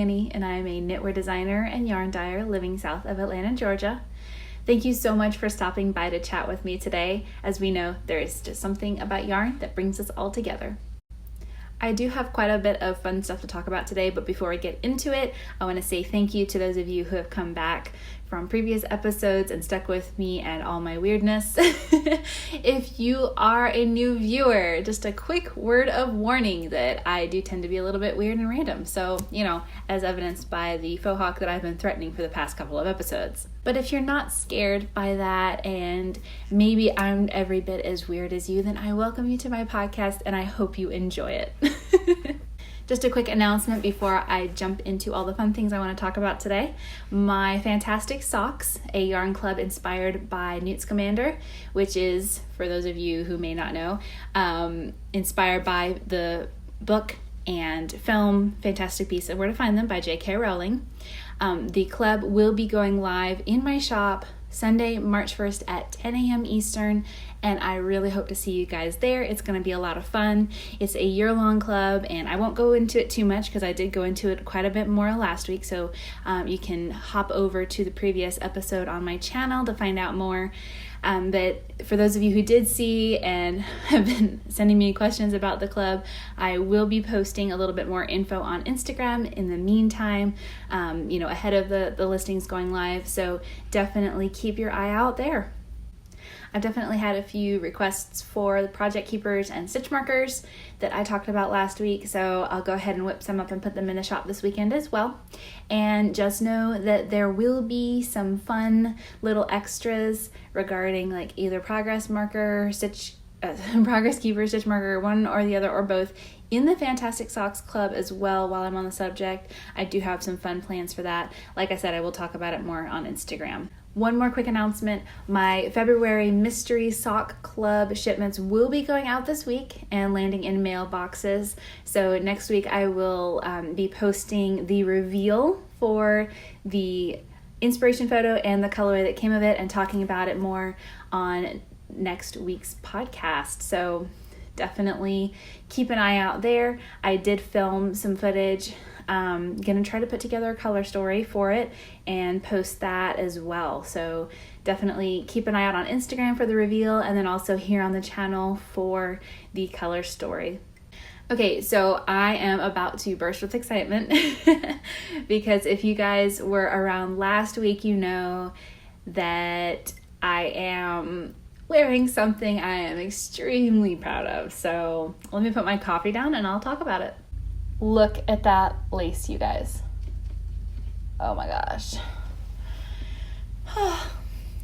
Annie, and I am a knitwear designer and yarn dyer living south of Atlanta, Georgia. Thank you so much for stopping by to chat with me today. As we know, there is just something about yarn that brings us all together. I do have quite a bit of fun stuff to talk about today, but before I get into it, I want to say thank you to those of you who have come back from previous episodes and stuck with me and all my weirdness. If you are a new viewer, just a quick word of warning that I do tend to be a little bit weird and random. So, as evidenced by the faux hawk that I've been threatening for the past couple of episodes. But if you're not scared by that and maybe I'm every bit as weird as you, then I welcome you to my podcast and I hope you enjoy it. Just a quick announcement before I jump into all the fun things I want to talk about today. My Fantastic Socks, a yarn club inspired by Newt Scamander, which is, for those of you who may not know, inspired by the book and film Fantastic Beasts and Where to Find Them by J.K. Rowling. The club will be going live in my shop Sunday, March 1st at 10 a.m. Eastern, and I really hope to see you guys there. It's going to be a lot of fun. It's a year-long club, and I won't go into it too much because I did go into it quite a bit more last week, so you can hop over to the previous episode on my channel to find out more. But for those of you who did see and have been sending me questions about the club, I will be posting a little bit more info on Instagram in the meantime, ahead of the listings going live. So definitely keep your eye out there. I've definitely had a few requests for the project keepers and stitch markers that I talked about last week, so I'll go ahead and whip some up and put them in the shop this weekend as well. And just know that there will be some fun little extras regarding like either progress marker, progress keeper, stitch marker, one or the other or both in the Fantastic Socks Club as well. While I'm on the subject, I do have some fun plans for that. Like I said, I will talk about it more on Instagram. One more quick announcement, my February Mystery Sock Club shipments will be going out this week and landing in mailboxes. So next week I will be posting the reveal for the inspiration photo and the colorway that came of it and talking about it more on next week's podcast. So definitely keep an eye out there. I did film some footage. Gonna try to put together a color story for it and post that as well. So definitely keep an eye out on Instagram for the reveal and then also here on the channel for the color story. Okay, so I am about to burst with excitement because if you guys were around last week, you know that I am wearing something I am extremely proud of. So let me put my coffee down and I'll talk about it. Look at that lace, you guys. Oh my gosh.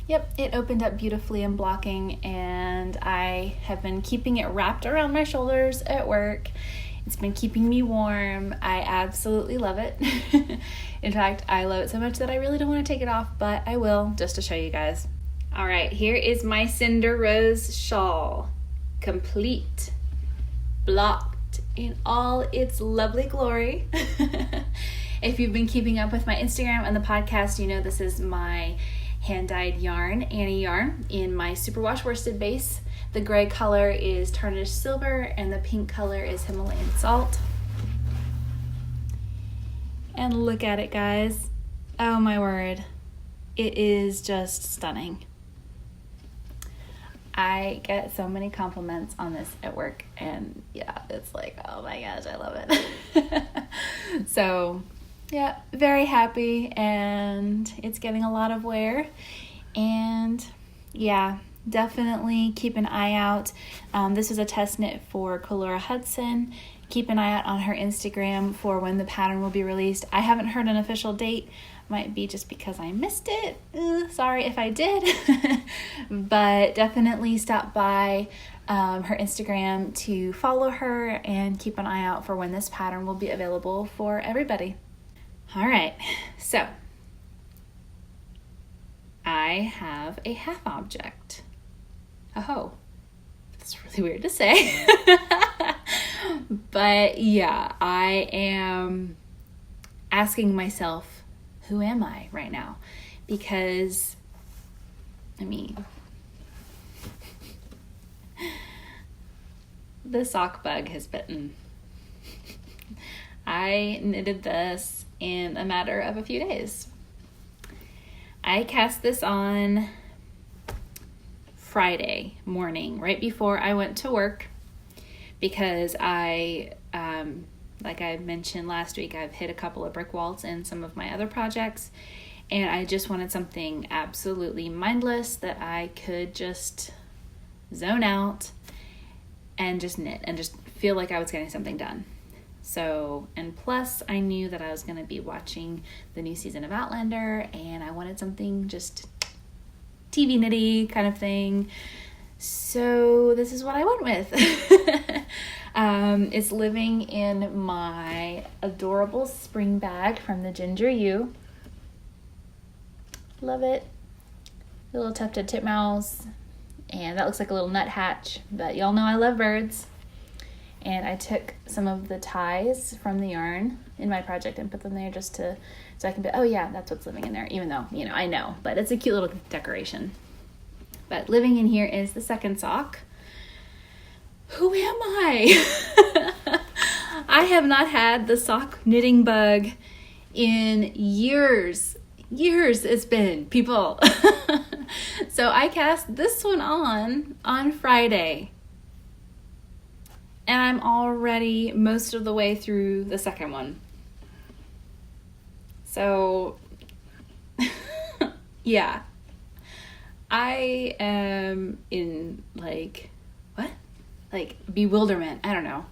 Yep, it opened up beautifully in blocking and I have been keeping it wrapped around my shoulders at work. It's been keeping me warm. I absolutely love it. In fact, I love it so much that I really don't want to take it off, but I will just to show you guys. All right, here is my Cinder Rose shawl. Complete. Blocked in all its lovely glory. If you've been keeping up with my Instagram and the podcast, you know this is my hand-dyed yarn, Annie yarn, in my superwash worsted base. The gray color is tarnished silver and the pink color is Himalayan salt. And look at it, guys. Oh my word. It is just stunning. I get so many compliments on this at work and yeah, it's like, oh my gosh, I love it. So yeah, very happy and it's getting a lot of wear and yeah, definitely keep an eye out. This is a test knit for Colora Hudson. Keep an eye out on her Instagram for when the pattern will be released. I haven't heard an official date. Might be just because I missed it. Sorry if I did. But definitely stop by her Instagram to follow her and keep an eye out for when this pattern will be available for everybody. All right, so I have a half object. Oh, that's really weird to say. But yeah, I am asking myself, who am I right now? Because, the sock bug has bitten. I knitted this in a matter of a few days. I cast this on Friday morning, right before I went to work, because like I mentioned last week, I've hit a couple of brick walls in some of my other projects, and I just wanted something absolutely mindless that I could just zone out and just knit and just feel like I was getting something done. So, and plus I knew that I was going to be watching the new season of Outlander, and I wanted something just TV knitty kind of thing. So this is what I went with. It's living in my adorable spring bag from the Ginger U. Love it. The little tufted titmouse, and that looks like a little nuthatch, but y'all know I love birds. And I took some of the ties from the yarn in my project and put them there just so I can be, oh yeah, that's what's living in there, even though, I know, but it's a cute little decoration. But living in here is the second sock. Who am I? I have not had the sock knitting bug in years. Years it's been, people. So I cast this one on Friday. And I'm already most of the way through the second one. So, yeah. I am in bewilderment. I don't know.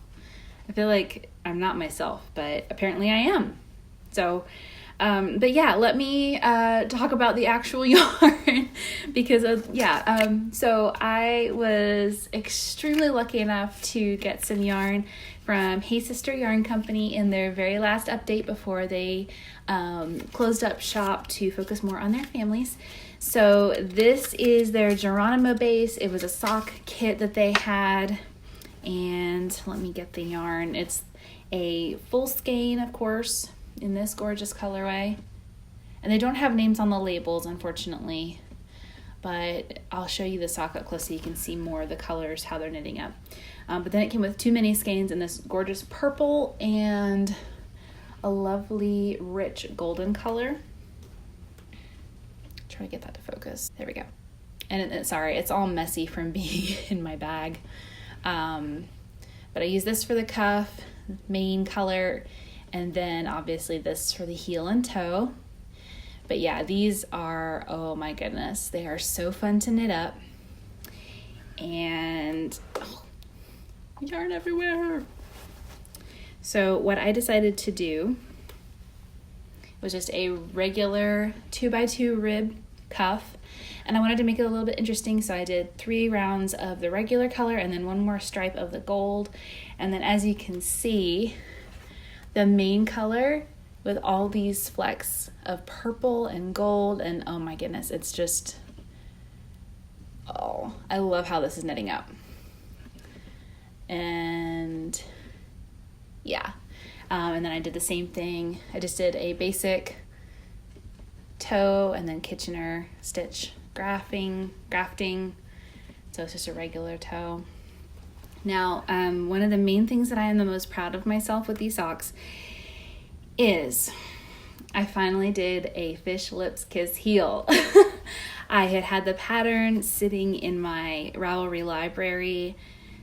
I feel like I'm not myself, but apparently I am. So, but yeah, let me talk about the actual yarn because so I was extremely lucky enough to get some yarn from Hey Sister Yarn Company in their very last update before they closed up shop to focus more on their families. So this is their Geronimo base. It was a sock kit that they had, and let me get the yarn. It's a full skein, of course, in this gorgeous colorway, and they don't have names on the labels, unfortunately, but I'll show you the sock up close so you can see more of the colors, how they're knitting up. But then it came with 2 mini skeins in this gorgeous purple and a lovely rich golden color. Try to get that to focus. There we go. And sorry, it's all messy from being in my bag. But I use this for the cuff, main color, and then obviously this for the heel and toe. But yeah, these are, oh my goodness, they are so fun to knit up. And yarn everywhere. So what I decided to do was just a regular 2x2 rib cuff, and I wanted to make it a little bit interesting, so I did 3 rounds of the regular color and then 1 more stripe of the gold. And then as you can see, the main color with all these flecks of purple and gold, and oh my goodness, it's just, oh, I love how this is knitting up. And yeah, and then I did the same thing. I just did a basic toe and then Kitchener stitch grafting, so it's just a regular toe. Now, one of the main things that I am the most proud of myself with these socks is I finally did a fish lips kiss heel. I had the pattern sitting in my Ravelry library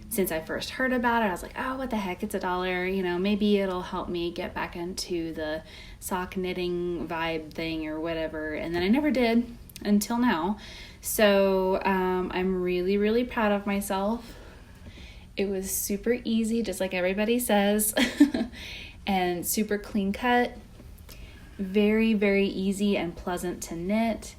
since I first heard about it. I was like, oh, what the heck, it's $1, maybe it'll help me get back into the sock knitting vibe thing or whatever. And then I never did until now. So I'm really, really proud of myself. It was super easy, just like everybody says, and super clean cut. Very, very easy and pleasant to knit.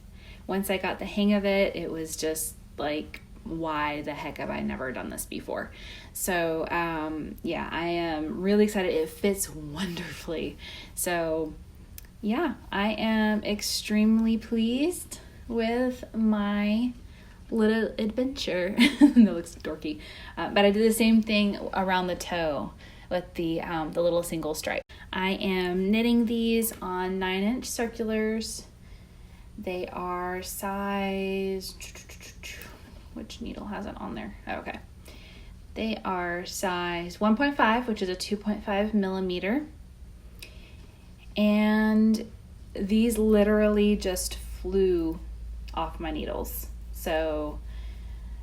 Once I got the hang of it, it was just like, why the heck have I never done this before? So yeah, I am really excited. It fits wonderfully. So yeah, I am extremely pleased with my little adventure. That looks dorky, but I did the same thing around the toe with the little single stripe. I am knitting these on 9-inch circulars. They are size, which needle has it on there? Oh, okay. They are size 1.5, which is a 2.5 millimeter. and these literally just flew off my needles. So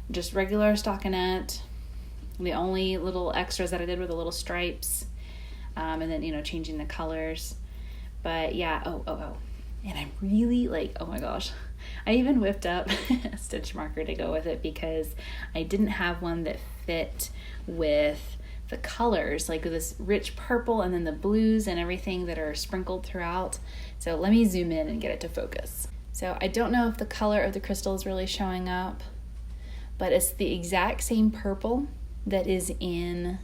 just regular stockinette. The only little extras that I did were the little stripes, and then, changing the colors. But yeah, and I'm really like, oh my gosh, I even whipped up a stitch marker to go with it because I didn't have one that fit with the colors, like this rich purple and then the blues and everything that are sprinkled throughout. So let me zoom in and get it to focus. So I don't know if the color of the crystal is really showing up, but it's the exact same purple that is in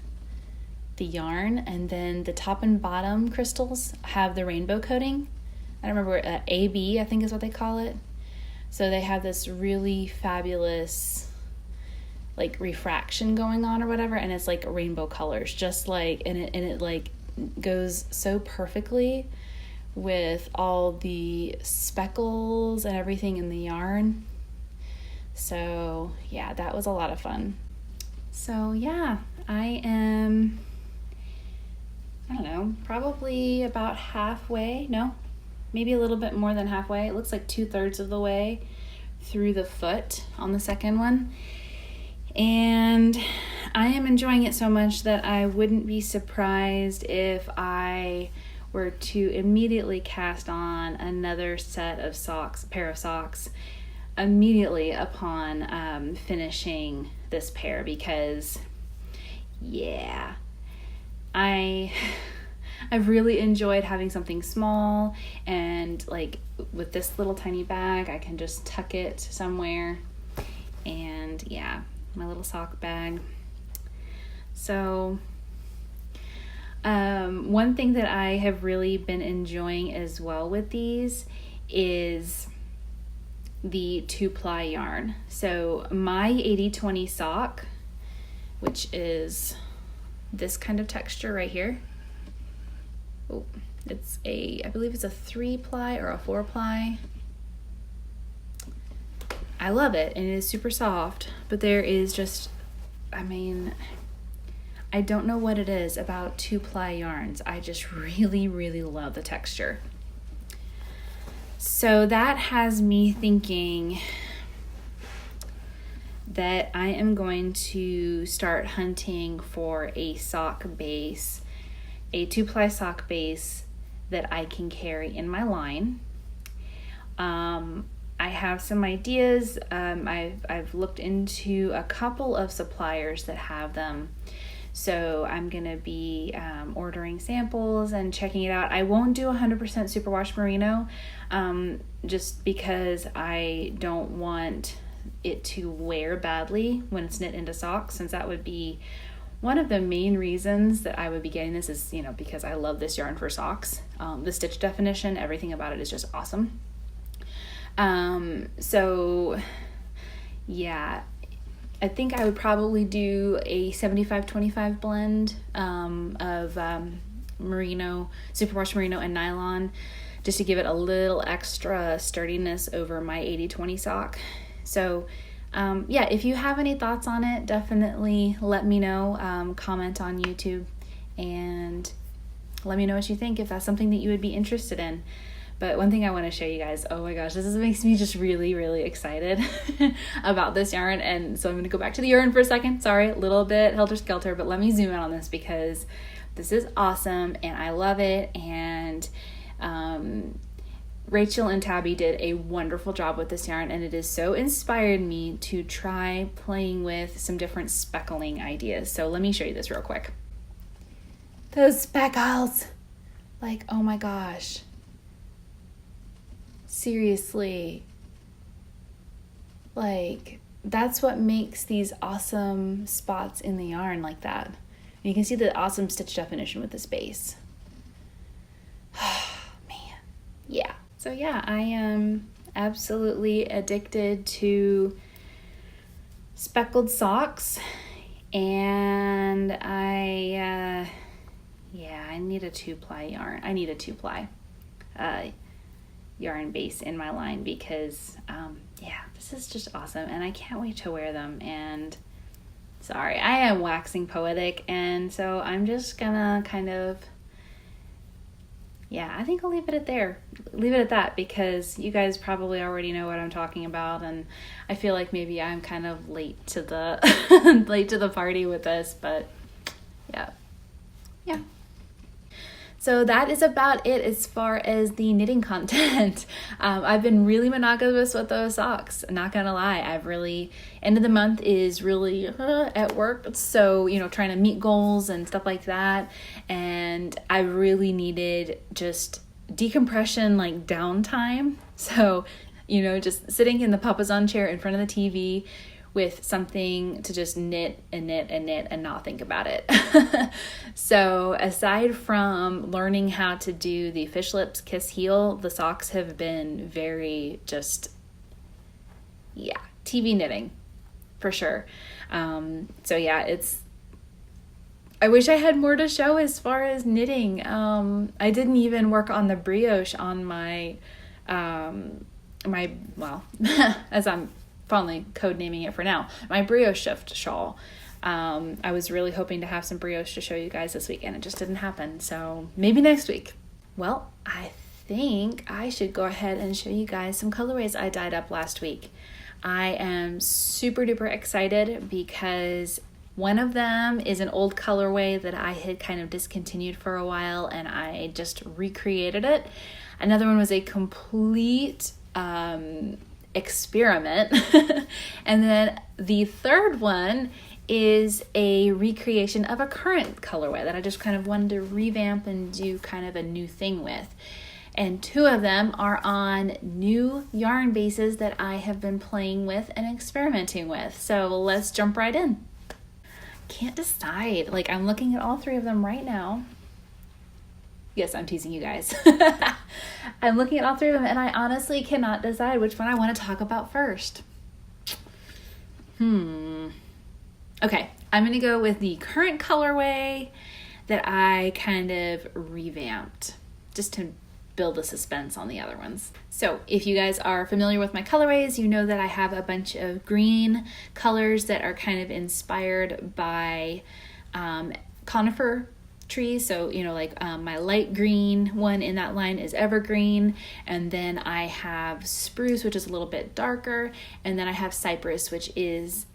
the yarn, and then the top and bottom crystals have the rainbow coating. I don't remember, AB I think is what they call it. So they have this really fabulous like refraction going on or whatever, and it's like rainbow colors, just like, and it like goes so perfectly with all the speckles and everything in the yarn. So yeah, that was a lot of fun. So yeah, I am, I don't know, probably about halfway, no, maybe a little bit more than halfway. It looks like 2/3 of the way through the foot on the second one. And I am enjoying it so much that I wouldn't be surprised if I were to immediately cast on another set of socks, pair of socks, immediately upon finishing this pair, because yeah, I've really enjoyed having something small, and like with this little tiny bag I can just tuck it somewhere, and yeah, my little sock bag. So one thing that I have really been enjoying as well with these is the 2-ply yarn. So my 80/20 sock, which is this kind of texture right here. Oh, it's I believe it's a 3-ply or a 4-ply. I love it, and it is super soft, but there is just, I don't know what it is about 2-ply yarns. I just really, really love the texture. So that has me thinking that I am going to start hunting for a sock base, a 2-ply sock base that I can carry in my line. I have some ideas. I've looked into a couple of suppliers that have them. So I'm going to be ordering samples and checking it out. I won't do 100% superwash merino just because I don't want it to wear badly when it's knit into socks, since that would be one of the main reasons that I would be getting this is, because I love this yarn for socks. The stitch definition, everything about it is just awesome. So yeah, I think I would probably do a 75-25 blend of merino, superwash merino and nylon, just to give it a little extra sturdiness over my 80/20 sock. So yeah, if you have any thoughts on it, definitely let me know. Comment on YouTube and let me know what you think, if that's something that you would be interested in. But one thing I want to show you guys, oh my gosh, this makes me just really, really excited about this yarn. And so I'm going to go back to the yarn for a second. Sorry, a little bit helter-skelter, but let me zoom in on this because this is awesome and I love it. And Rachel and Tabby did a wonderful job with this yarn, and it has so inspired me to try playing with some different speckling ideas. So let me show you this real quick. Those speckles, like, oh my gosh. Seriously, like, that's what makes these awesome spots in the yarn like that. And you can see the awesome stitch definition with this base. Man, yeah. So yeah, I am absolutely addicted to speckled socks, and I need a 2-ply yarn. I need a 2-ply yarn base in my line because yeah, this is just awesome and I can't wait to wear them. And sorry, I am am waxing poetic, and so I'm just gonna kind of yeah, I think I'll leave it at there. Leave it at that, because you guys probably already know what I'm talking about, and I feel like maybe I'm kind of late to the late to the party with this, but yeah. So that is about it as far as the knitting content. I've been really monogamous with those socks. Not gonna lie, end of the month is really at work. So, trying to meet goals and stuff like that. And I really needed just decompression, like downtime. So, just sitting in the papasan chair in front of the TV with something to just knit and knit and knit and not think about it. So aside from learning how to do the fish lips kiss heel, the socks have been very TV knitting for sure. So yeah, I wish I had more to show as far as knitting. I didn't even work on the brioche on my as I'm fondly codenaming it for now, my brioche shift shawl. I was really hoping to have some brioche to show you guys this week, and it just didn't happen. So maybe next week. Well, I think I should go ahead and show you guys some colorways I dyed up last week. I am super duper excited because one of them is an old colorway that I had kind of discontinued for a while, and I just recreated it. Another one was a complete experiment. And then the third one is a recreation of a current colorway that I just kind of wanted to revamp and do kind of a new thing with. And two of them are on new yarn bases that I have been playing with and experimenting with. So let's jump right in. Can't decide. Like, I'm looking at all three of them right now. Yes, I'm teasing you guys. I'm looking at all three of them, and I honestly cannot decide which one I want to talk about first. Okay, I'm going to go with the current colorway that I kind of revamped just to build the suspense on the other ones. So if you guys are familiar with my colorways, you know that I have a bunch of green colors that are kind of inspired by conifer trees. So, my light green one in that line is evergreen, and then I have spruce, which is a little bit darker, and then I have cypress, which is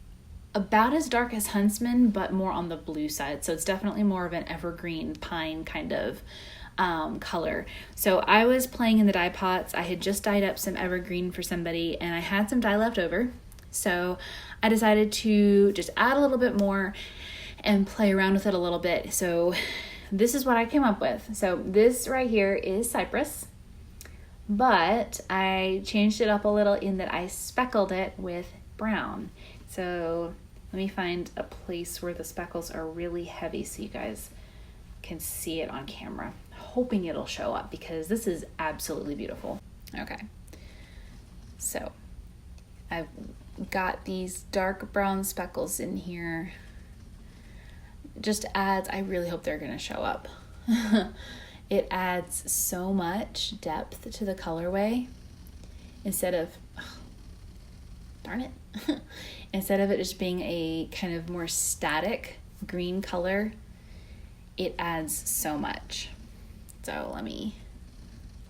about as dark as huntsman, but more on the blue side. So it's definitely more of an evergreen pine kind of color. So I was playing in the dye pots. I had just dyed up some evergreen for somebody, and I had some dye left over. So I decided to just add a little bit more and play around with it a little bit. So this is what I came up with. So this right here is cypress, but I changed it up a little in that I speckled it with brown. So let me find a place where the speckles are really heavy so you guys can see it on camera. Hoping it'll show up because this is absolutely beautiful. Okay, so I've got these dark brown speckles in here. Just adds, I really hope they're gonna show up. It adds so much depth to the colorway instead of, darn it, instead of it just being a kind of more static green color, it adds so much. So let me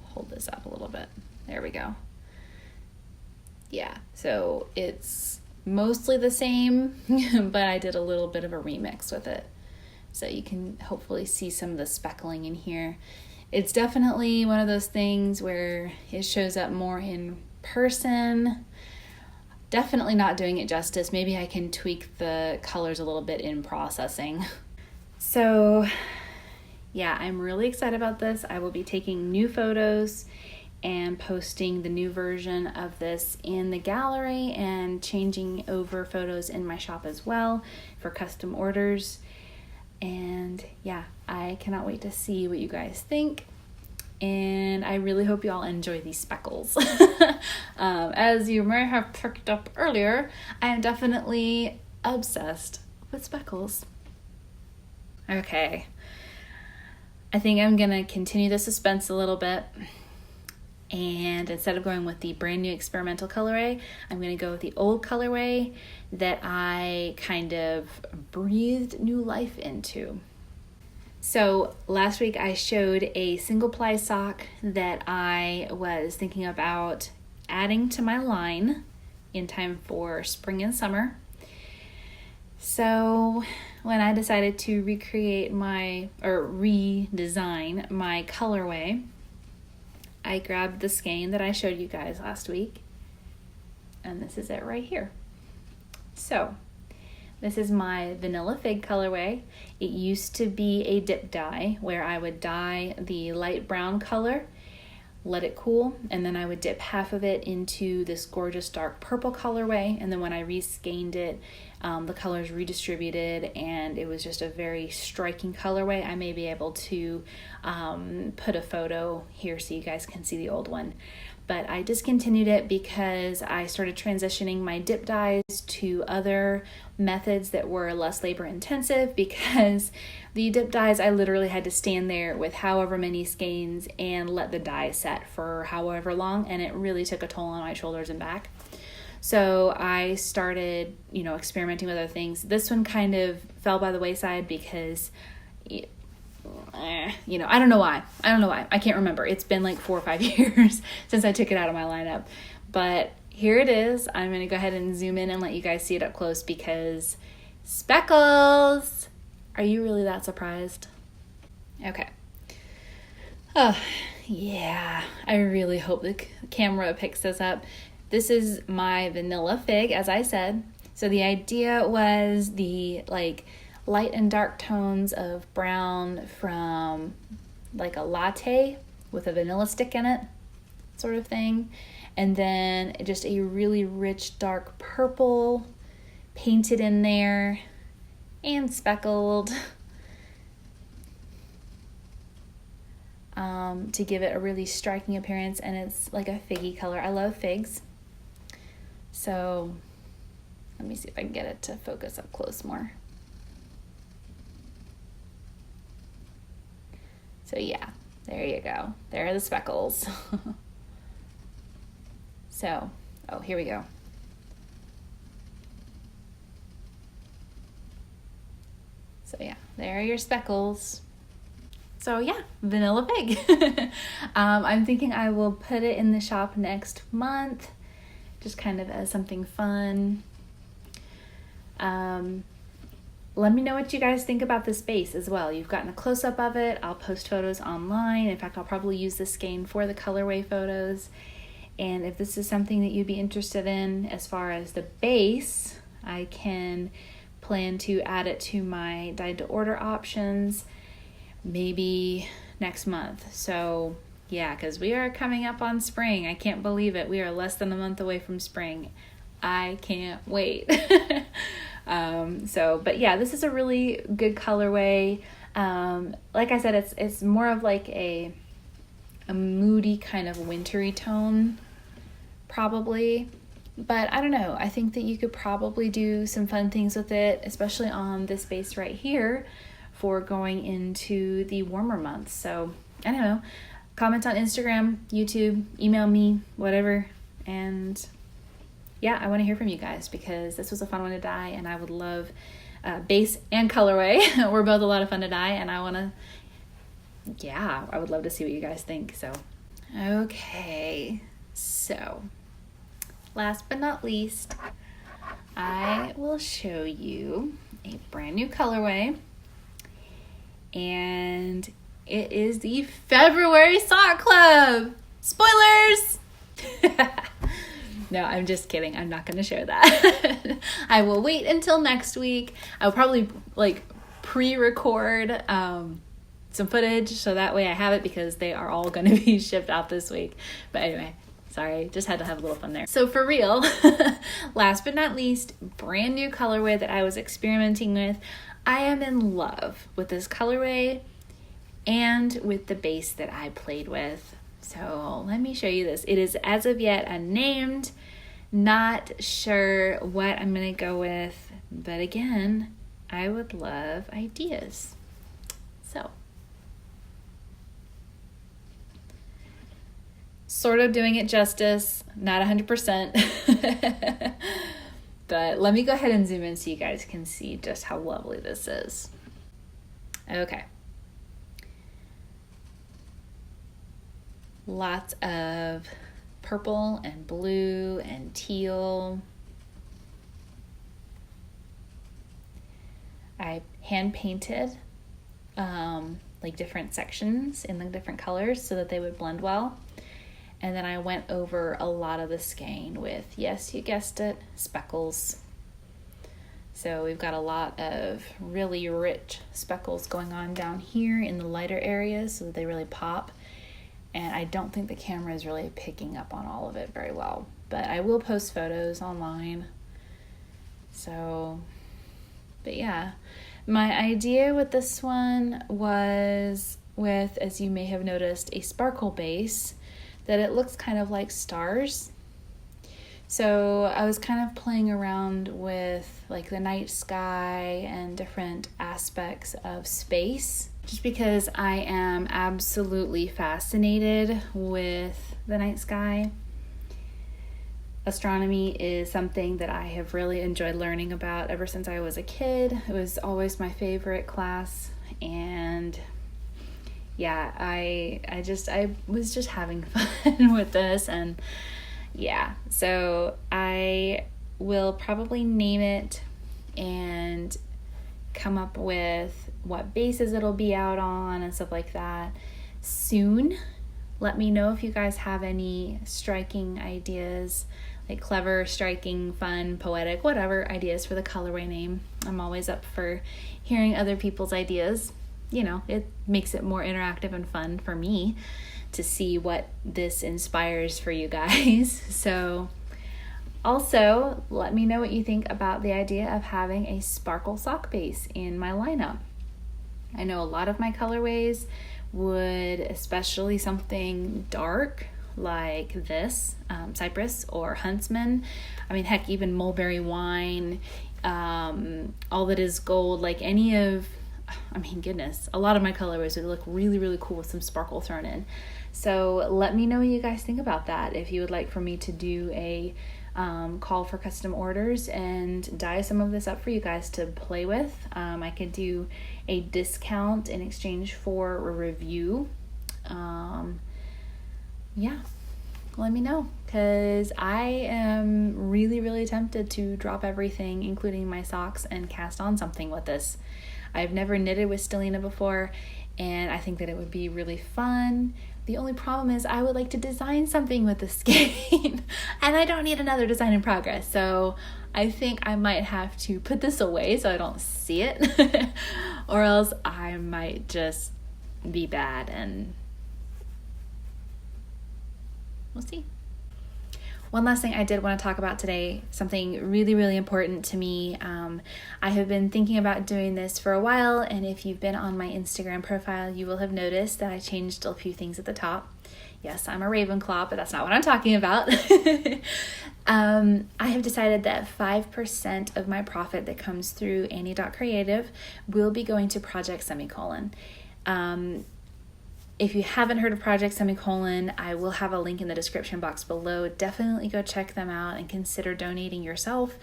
hold this up a little bit. There we go. Yeah, so it's mostly the same, but I did a little bit of a remix with it. So you can hopefully see some of the speckling in here. It's definitely one of those things where it shows up more in person. Definitely not doing it justice. Maybe I can tweak the colors a little bit in processing. So yeah, I'm really excited about this. I will be taking new photos and posting the new version of this in the gallery and changing over photos in my shop as well for custom orders. And yeah, I cannot wait to see what you guys think. And I really hope you all enjoy these speckles. As you may have picked up earlier, I am definitely obsessed with speckles. Okay, I think I'm gonna continue the suspense a little bit. And instead of going with the brand new experimental colorway, I'm going to go with the old colorway that I kind of breathed new life into. So last week I showed a single ply sock that I was thinking about adding to my line in time for spring and summer. So when I decided to redesign my colorway, I grabbed the skein that I showed you guys last week, and this is it right here. So this is my Vanilla Fig colorway. It used to be a dip dye where I would dye the light brown color, let it cool, and then I would dip half of it into this gorgeous dark purple colorway, and then when I reskeined it, the colors redistributed, and it was just a very striking colorway. I may be able to put a photo here so you guys can see the old one. But I discontinued it because I started transitioning my dip dyes to other methods that were less labor intensive, because the dip dyes, I literally had to stand there with however many skeins and let the dye set for however long, and it really took a toll on my shoulders and back. So I started, experimenting with other things. This one kind of fell by the wayside because I don't know why. I can't remember. It's been like 4 or 5 years since I took it out of my lineup. But here it is. I'm going to go ahead and zoom in and let you guys see it up close because speckles! Are you really that surprised? Okay. Oh, yeah. I really hope the camera picks this up. This is my Vanilla Fig, as I said. So the idea was the light and dark tones of brown from like a latte with a vanilla stick in it sort of thing, and then just a really rich dark purple painted in there and speckled to give it a really striking appearance, and it's like a figgy color. I love figs, so let me see if I can get it to focus up close more. So yeah, there you go. There are the speckles. So, here we go. So yeah, there are your speckles. So yeah, Vanilla Fig. I'm thinking I will put it in the shop next month, just kind of as something fun. Let me know what you guys think about this base as well. You've gotten a close-up of it. I'll post photos online. In fact, I'll probably use this skein for the colorway photos. And if this is something that you'd be interested in as far as the base, I can plan to add it to my dyed-to-order options maybe next month. So yeah, because we are coming up on spring. I can't believe it. We are less than a month away from spring. I can't wait. But yeah, this is a really good colorway. Like I said, it's more of like a moody kind of wintry tone, probably. But I don't know. I think that you could probably do some fun things with it, especially on this base right here for going into the warmer months. So I don't know. Comment on Instagram, YouTube, email me, whatever. And yeah, I want to hear from you guys because this was a fun one to dye, and I would love base and colorway. We're both a lot of fun to dye, and I would love to see what you guys think. So, okay. So, last but not least, I will show you a brand new colorway, and it is the February Sock Club. Spoilers! No, I'm just kidding. I'm not going to share that. I will wait until next week. I'll probably pre-record some footage so that way I have it because they are all going to be shipped out this week. But anyway, sorry, just had to have a little fun there. So for real, last but not least, brand new colorway that I was experimenting with. I am in love with this colorway and with the base that I played with. So let me show you this. It is as of yet unnamed, not sure what I'm gonna go with, but again, I would love ideas. So, sort of doing it justice, not 100%, but let me go ahead and zoom in so you guys can see just how lovely this is. Okay, lots of purple and blue and teal. I hand painted like different sections in the different colors so that they would blend well. And then I went over a lot of the skein with, yes, you guessed it, speckles. So we've got a lot of really rich speckles going on down here in the lighter areas so that they really pop. And I don't think the camera is really picking up on all of it very well, but I will post photos online. So, but yeah, my idea with this one was with, as you may have noticed, a sparkle base that it looks kind of like stars. So I was kind of playing around with like the night sky and different aspects of space, just because I am absolutely fascinated with the night sky. Astronomy is something that I have really enjoyed learning about ever since I was a kid. It was always my favorite class, and yeah, I was just having fun with this, and yeah, so I will probably name it and come up with what bases it'll be out on and stuff like that soon. Let me know if you guys have any striking ideas, like clever, striking, fun, poetic, whatever ideas for the colorway name. I'm always up for hearing other people's ideas. You know, it makes it more interactive and fun for me to see what this inspires for you guys. So also let me know what you think about the idea of having a sparkle sock base in my lineup. I know a lot of my colorways would, especially something dark like this, Cypress or Huntsman. I mean, heck, even Mulberry Wine, All That Is Gold, like any of, I mean, goodness, a lot of my colorways would look really, really cool with some sparkle thrown in. So let me know what you guys think about that. If you would like for me to do a call for custom orders and dye some of this up for you guys to play with, I could do a discount in exchange for a review. Yeah, let me know, because I am really, really tempted to drop everything, including my socks, and cast on something with this. I've never knitted with stellina before, and I think that it would be really fun. The only problem is I would like to design something with the skein, and I don't need another design in progress. So I think I might have to put this away so I don't see it, or else I might just be bad, and we'll see. One last thing I did want to talk about today, something really, really important to me. I have been thinking about doing this for a while, and if you've been on my Instagram profile, you will have noticed that I changed a few things at the top. Yes, I'm a Ravenclaw, but that's not what I'm talking about. I have decided that 5% of my profit that comes through Annie.creative will be going to Project Semicolon. If you haven't heard of Project Semicolon, I will have a link in the description box below. Definitely go check them out and consider donating yourself.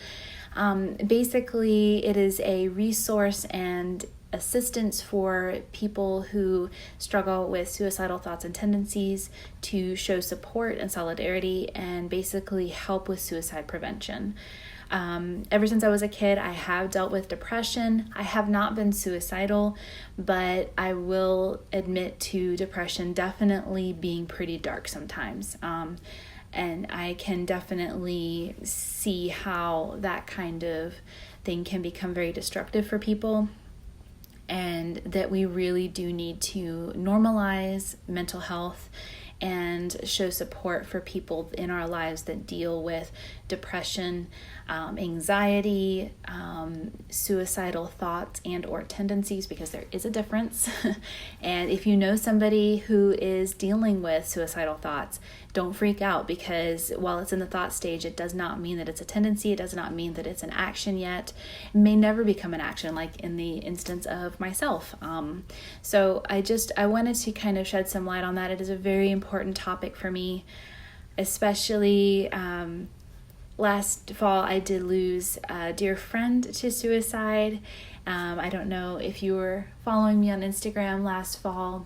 Basically, it is a resource and assistance for people who struggle with suicidal thoughts and tendencies, to show support and solidarity and basically help with suicide prevention. Ever since I was a kid, I have dealt with depression. I have not been suicidal, but I will admit to depression definitely being pretty dark sometimes. And I can definitely see how that kind of thing can become very destructive for people, and that we really do need to normalize mental health and show support for people in our lives that deal with depression, anxiety, suicidal thoughts and or tendencies, because there is a difference. And if you know somebody who is dealing with suicidal thoughts, don't freak out, because while it's in the thought stage, it does not mean that it's a tendency. It does not mean that it's an action yet. It may never become an action, like in the instance of myself. So I wanted to kind of shed some light on that. It is a very important topic for me, especially last fall I did lose a dear friend to suicide. I don't know if you were following me on Instagram last fall,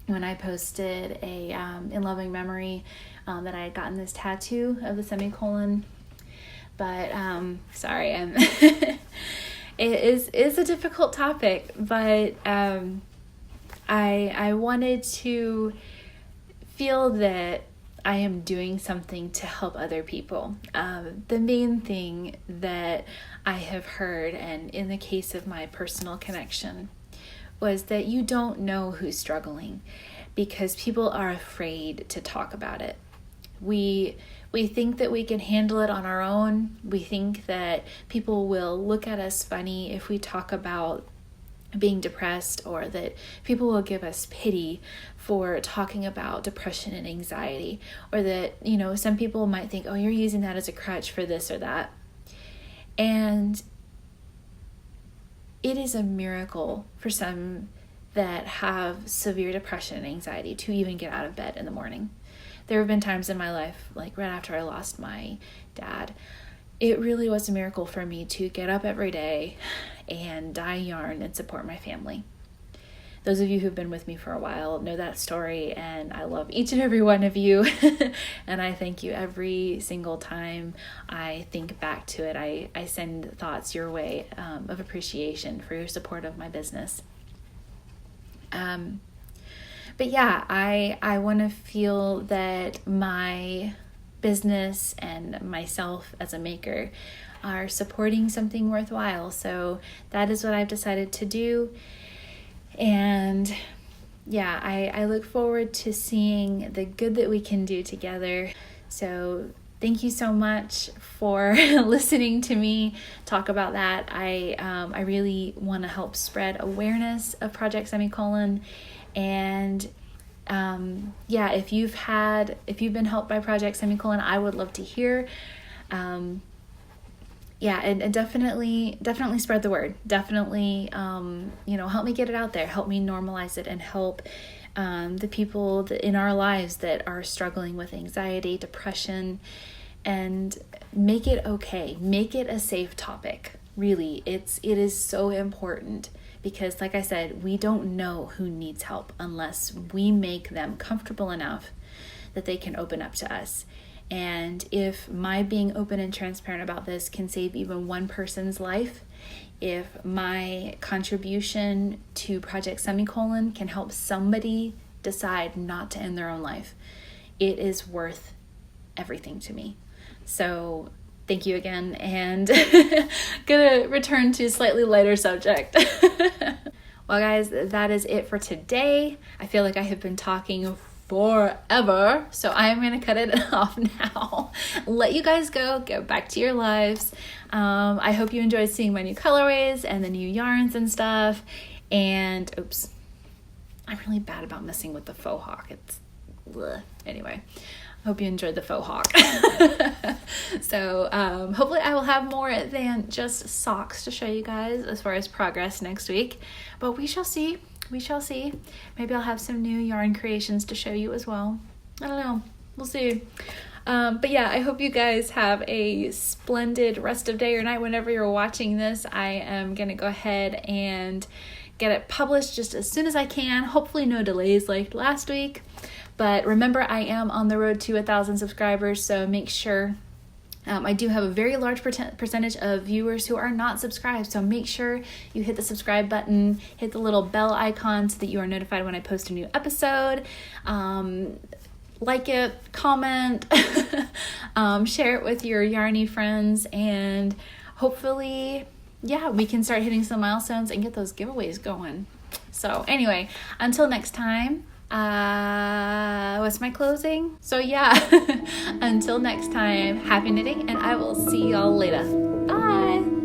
when I posted a in loving memory that I had gotten this tattoo of the semicolon. But sorry, it is a difficult topic, but I wanted to feel that I am doing something to help other people. The main thing that I have heard, and in the case of my personal connection, was that you don't know who's struggling because people are afraid to talk about it. We think that we can handle it on our own. We think that people will look at us funny if we talk about being depressed, or that people will give us pity for talking about depression and anxiety, or that, some people might think, oh, you're using that as a crutch for this or that. And it is a miracle for some that have severe depression and anxiety to even get out of bed in the morning. There have been times in my life, like right after I lost my dad, it really was a miracle for me to get up every day and dye yarn and support my family. Those of you who've been with me for a while know that story, and I love each and every one of you. And I thank you every single time I think back to it. I send thoughts your way of appreciation for your support of my business. But yeah, I want to feel that my business and myself as a maker are supporting something worthwhile. So that is what I've decided to do. And yeah, I look forward to seeing the good that we can do together. So thank you so much for listening to me talk about that. I really want to help spread awareness of Project Semicolon. And if you've been helped by Project Semicolon, I would love to hear. And definitely spread the word. Definitely, help me get it out there. Help me normalize it, and help the people in our lives that are struggling with anxiety, depression, and make it okay. Make it a safe topic. Really, it is so important, because like I said, we don't know who needs help unless we make them comfortable enough that they can open up to us. And if my being open and transparent about this can save even one person's life, if my contribution to Project Semicolon can help somebody decide not to end their own life, it is worth everything to me. So thank you again, and gonna return to a slightly lighter subject. Well, guys, that is it for today. I feel like I have been talking forever, so I'm gonna cut it off now. Let you guys go back to your lives. I hope you enjoyed seeing my new colorways and the new yarns and stuff. And I'm really bad about messing with the faux hawk. It's bleh. Anyway, I hope you enjoyed the faux hawk. So hopefully I will have more than just socks to show you guys as far as progress next week, but we shall see. Maybe I'll have some new yarn creations to show you as well. I don't know. We'll see. But yeah, I hope you guys have a splendid rest of day or night whenever you're watching this. I am going to go ahead and get it published just as soon as I can. Hopefully no delays like last week. But remember, I am on the road to 1,000 subscribers, so make sure. I do have a very large percentage of viewers who are not subscribed, so make sure you hit the subscribe button, hit the little bell icon so that you are notified when I post a new episode. Like it, comment, share it with your yarny friends, and hopefully, we can start hitting some milestones and get those giveaways going. So anyway, until next time. What's my closing? So until next time, happy knitting, and I will see y'all later. Bye!